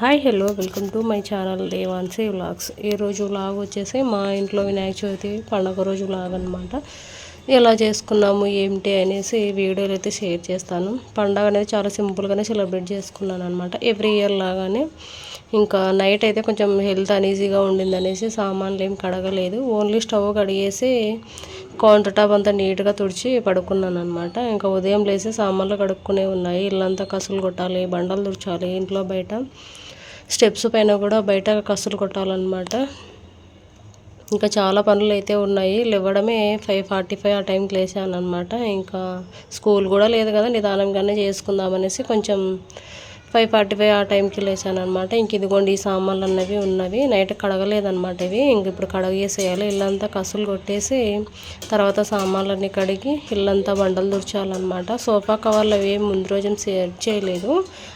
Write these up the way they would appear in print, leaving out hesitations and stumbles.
Hi hello welcome to my channel Devansi vlogs. ఈరోజు vlog వచ్చేసి మా ఇంట్లో వినాయక చవితి పండగ రోజు వ్లాగ్ అనమాట. ఎలా చేసుకున్నాము ఏంటి అనేసి వీడియోలు అయితే షేర్ చేస్తాను. పండగ అనేది చాలా సింపుల్గానే సెలబ్రేట్ చేసుకున్నాను అనమాట. ఎవ్రీ ఇయర్ లాగానే ఇంకా నైట్ అయితే కొంచెం హెల్త్ అనీజీగా ఉండింది అనేసి సామాన్లు ఏం కడగలేదు. ఓన్లీ స్టవ్ కడిగేసి కౌంటర్ టాప్ అంతా నీట్గా తుడిచి పడుకున్నాను అనమాట. ఇంకా ఉదయం లేసి సామాన్లు కడుక్కునే ఉన్నాయి. ఇల్లంతా కసులు కొట్టాలి, బండలు తుడిచాలి, ఇంట్లో బయట స్టెప్స్ పైన కూడా బయట కసులు కొట్టాలన్నమాట. ఇంకా చాలా పనులు అయితే ఉన్నాయి. లేవడమే 5:45 ఆ టైంకి లేచాను అనమాట. ఇంకా స్కూల్ కూడా లేదు కదా, నిదానంగానే చేసుకుందామనేసి కొంచెం 5:45 ఆ టైంకి లేచాను అనమాట. ఇంక ఇదిగోండి ఈ సామాన్లు అన్నవి ఉన్నవి. నైట్ కడగలేదన్నమాట ఇవి. ఇంక ఇప్పుడు కడగేసేయాలి. ఇల్లంతా కసులు కొట్టేసి తర్వాత సామాన్లన్నీ కడిగి ఇల్లంతా బండలు తుడిచాలన్నమాట. సోఫా కవర్లు అవి ముందు రోజు షేర్ చేయలేదు,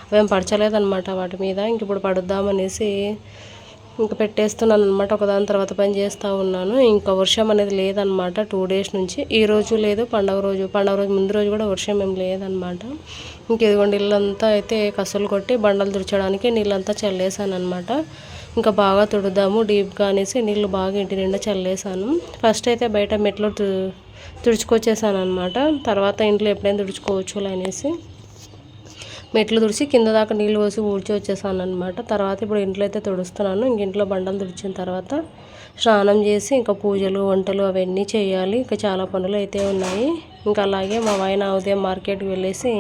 అవేం పడచలేదన్నమాట వాటి మీద. ఇంక ఇప్పుడు పడుద్దామనేసి ఇంకా పెట్టేస్తున్నాను అనమాట. ఒకదాని తర్వాత పని చేస్తూ ఉన్నాను. ఇంకా వర్షం అనేది లేదనమాట 2 డేస్ నుంచి. ఈ రోజు లేదు, పండగ రోజు ముందు రోజు కూడా వర్షం ఏం లేదనమాట. ఇంక ఇదిగోండి ఇల్లంతా అయితే కసులు కొట్టి బండలు తుడచడానికి నీళ్ళంతా చల్లేసాను అనమాట. ఇంకా బాగా తుడుద్దాము డీప్గా అనేసి నీళ్ళు బాగా ఇంటి నిండా చల్లేసాను. ఫస్ట్ అయితే బయట మెట్లు తుడుచుకొచ్చేసాను అనమాట. తర్వాత ఇంట్లో ఎప్పుడైనా తుడుచుకోవచ్చు అనేసి మెట్లు తుడిచి కింద దాకా నీళ్ళు పోసి ఊడ్చి వచ్చేసాను అనమాట. తర్వాత ఇప్పుడు ఇంట్లో అయితే తుడుస్తున్నాను. ఇంక ఇంట్లో బండలు తుడిచిన తర్వాత స్నానం చేసి ఇంకా పూజలు వంటలు అవన్నీ చేయాలి. ఇంకా చాలా పనులు అయితే ఉన్నాయి. ఇంకా అలాగే మా ఆయన ఉదయం మార్కెట్కి వెళ్ళేసి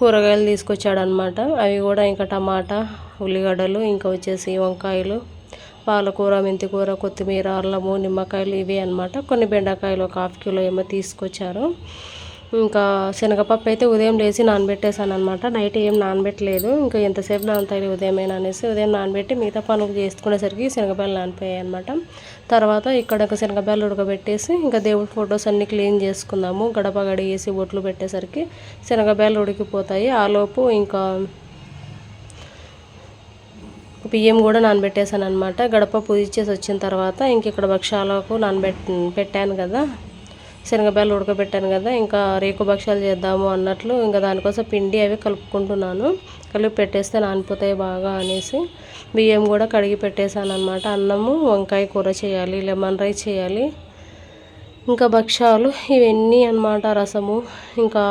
కూరగాయలు తీసుకొచ్చాడనమాట. అవి కూడా ఇంకా టమాటా, ఉల్లిగడ్డలు, ఇంకా వచ్చేసి వంకాయలు, పాలకూర, మెంతికూర, కొత్తిమీర, అల్లము, నిమ్మకాయలు ఇవి అనమాట. కొన్ని బెండకాయలు ఒక 1/2 కిలో ఏమో తీసుకొచ్చారు. ఇంకా శనగపప్పు అయితే ఉదయం లేచి నానబెట్టేసాను అనమాట. నైట్ ఏం నానబెట్టలేదు. ఇంకా ఎంతసేపు నానతాయి ఉదయమైనా అనేసి ఉదయం నానబెట్టి మిగతా పనులు చేసుకునేసరికి శనగపాయలు నానిపోయాయి అనమాట. తర్వాత ఇక్కడ ఒక శనగపాయలు ఉడకబెట్టేసి ఇంకా దేవుడి ఫొటోస్ అన్నీ క్లీన్ చేసుకుందాము. గడప గడిగేసి బొట్లు పెట్టేసరికి శనగపాయలు ఉడికిపోతాయి. ఆలోపు ఇంకా బియ్యం కూడా నానబెట్టేసాను అనమాట. గడప పూజ చేసి వచ్చిన తర్వాత ఇంక ఇక్కడ భక్షాలకు పెట్టాను కదా, శనగపాయలు ఉడకబెట్టాను కదా, ఇంకా రేకు భక్షాలు చేద్దాము అన్నట్లు ఇంకా దానికోసం పిండి అవి కలుపుకుంటున్నాను. కలిపి పెట్టేస్తే నానిపోతాయి బాగా అనేసి బియ్యం కూడా కడిగి పెట్టేశాను అనమాట. అన్నము, వంకాయ కూర చేయాలి, లెమన్ రైస్ చేయాలి, ఇంకా భక్షాలు ఇవన్నీ అనమాట. రసము. ఇంకా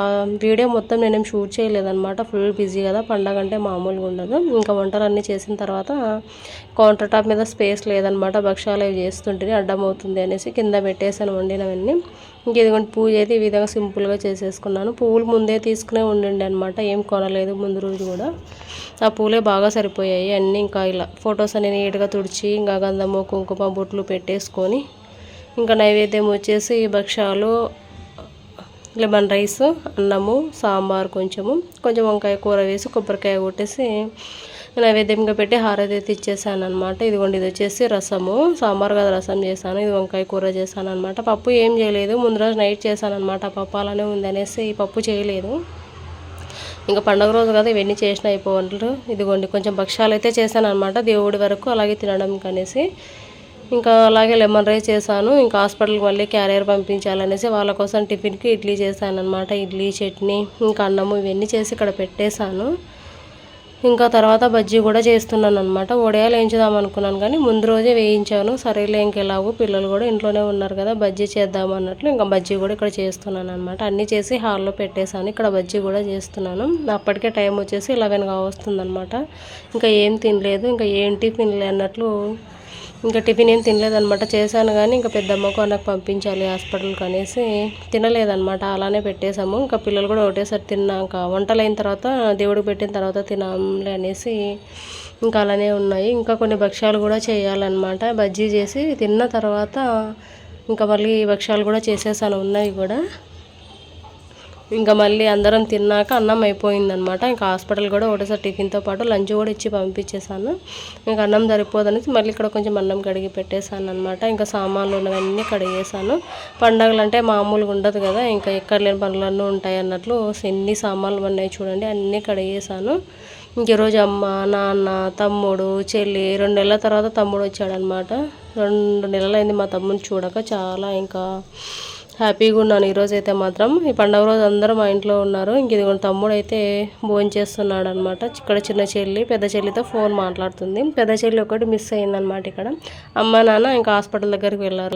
వీడియో మొత్తం నేనేం షూట్ చేయలేదన్నమాట. ఫుల్ బిజీ కదా, పండగ అంటే మామూలుగా ఉండదు. ఇంకా వంటలన్నీ చేసిన తర్వాత కౌంటర్ టాప్ మీద స్పేస్ లేదనమాట. భక్షాలు అవి చేస్తుంటే అడ్డం అవుతుంది అనేసి కింద పెట్టేసాను వండినవన్నీ. ఇంక ఇదిగోండి పూజ అయితే ఈ విధంగా సింపుల్గా చేసేసుకున్నాను. పువ్వులు ముందే తీసుకునే ఉండండి అనమాట, ఏం కొనలేదు ముందు రోజు కూడా. ఆ పూలే బాగా సరిపోయాయి అన్నీ. ఇంకా ఇలా ఫొటోస్ అన్ని నీట్గా తుడిచి ఇంకా గంధము, కుంకుమ, బొట్లు పెట్టేసుకొని ఇంకా నైవేద్యం వచ్చేసి భక్షాలు, లెమన్ రైస్, అన్నము, సాంబార్, కొంచెం వంకాయ కూర వేసి కొబ్బరికాయ కొట్టేసి నైవేద్యంగా పెట్టి హారతి అయితే ఇచ్చేసాను అనమాట. ఇదిగోండి ఇది వచ్చేసి రసము, సాంబార్ కదా రసం చేశాను. ఇది వంకాయ కూర చేశాను అనమాట. పప్పు ఏం చేయలేదు, ముందు రోజు నైట్ చేశాను అనమాట. పప్పు అలానే ఉంది అనేసి ఈ పప్పు చేయలేదు. ఇంకా పండుగ రోజు కదా ఇవన్నీ చేసిన అయిపోవంటలు. ఇదిగోండి కొంచెం భక్షాలు అయితే చేశాను అనమాట దేవుడి వరకు, అలాగే తినడం కనేసి. ఇంకా అలాగే లెమన్ రైస్ చేశాను. ఇంకా హాస్పిటల్కి మళ్ళీ క్యారియర్ పంపించాలనేసి వాళ్ళ కోసం టిఫిన్కి ఇడ్లీ చేశాను అనమాట. ఇడ్లీ, చట్నీ, ఇంకా అన్నము ఇవన్నీ చేసి ఇక్కడ పెట్టేశాను. ఇంకా తర్వాత బజ్జీ కూడా చేస్తున్నాను అనమాట. వడియాలు వేయించుదాం అనుకున్నాను కానీ ముందు రోజే వేయించాను. సరేలే ఇంకెలాగో పిల్లలు కూడా ఇంట్లోనే ఉన్నారు కదా, బజ్జీ చేద్దాం అన్నట్లు ఇంకా బజ్జీ కూడా ఇక్కడ చేస్తున్నాను అనమాట. అన్నీ చేసి హాల్లో పెట్టేశాను. ఇక్కడ బజ్జీ కూడా చేస్తున్నాను. అప్పటికే టైం వచ్చేసి 11 వస్తుంది అనమాట. ఇంకా ఏం తినలేదు, ఇంకా ఏం టిఫిన్ అన్నట్లు ఇంకా టిఫిన్ ఏం తినలేదనమాట. చేశాను కానీ ఇంకా పెద్దమ్మకు నాకు పంపించాలి హాస్పిటల్కి అనేసి తినలేదనమాట. అలానే పెట్టేశాము. ఇంకా పిల్లలు కూడా ఒకటేసారి తిన్నాక వంటలు అయిన తర్వాత దేవుడికి పెట్టిన తర్వాత తినాంలే అనేసి ఇంకా అలానే ఉన్నాయి. ఇంకా కొన్ని భక్ష్యాలు కూడా చేయాలన్నమాట. బజ్జీ చేసి తిన్న తర్వాత ఇంకా మళ్ళీ భక్ష్యాలు కూడా చేసేసాను, ఉన్నాయి కూడా. ఇంకా మళ్ళీ అందరం తిన్నాక అన్నం అయిపోయిందనమాట. ఇంకా హాస్పిటల్ కూడా ఒకటేసారి టిఫిన్తో పాటు లంచ్ కూడా ఇచ్చి పంపించేశాను. ఇంకా అన్నం సరిపోదనేసి మళ్ళీ ఇక్కడ కొంచెం అన్నం కడిగి పెట్టేశాను అనమాట. ఇంకా సామాన్లు ఉన్నవన్నీ కడిగేసాను. పండగలు అంటే మామూలుగా ఉండదు కదా, ఇంకా ఎక్కడ లేని పనులన్నీ ఉంటాయి అన్నట్లు ఎన్ని సామాన్లు ఉన్నాయి చూడండి, అన్నీ కడిగేసాను. ఇంక ఈరోజు అమ్మ, నాన్న, తమ్ముడు, చెల్లి 2 నెలల తర్వాత తమ్ముడు వచ్చాడనమాట. 2 నెలలైంది మా తమ్ముడిని చూడక. చాలా ఇంకా హ్యాపీగా ఉన్నాను ఈరోజు అయితే మాత్రం. ఈ పండుగ రోజు అందరూ మా ఇంట్లో ఉన్నారు. ఇంక ఇదిగోండి తమ్ముడు అయితే భోజనం చేస్తున్నాడు అనమాట. ఇక్కడ చిన్న చెల్లి పెద్ద చెల్లితో ఫోన్ మాట్లాడుతుంది. పెద్ద చెల్లి ఒకటి మిస్ అయిందనమాట. ఇక్కడ అమ్మ నాన్న ఇంకా హాస్పిటల్ దగ్గరికి వెళ్ళారు.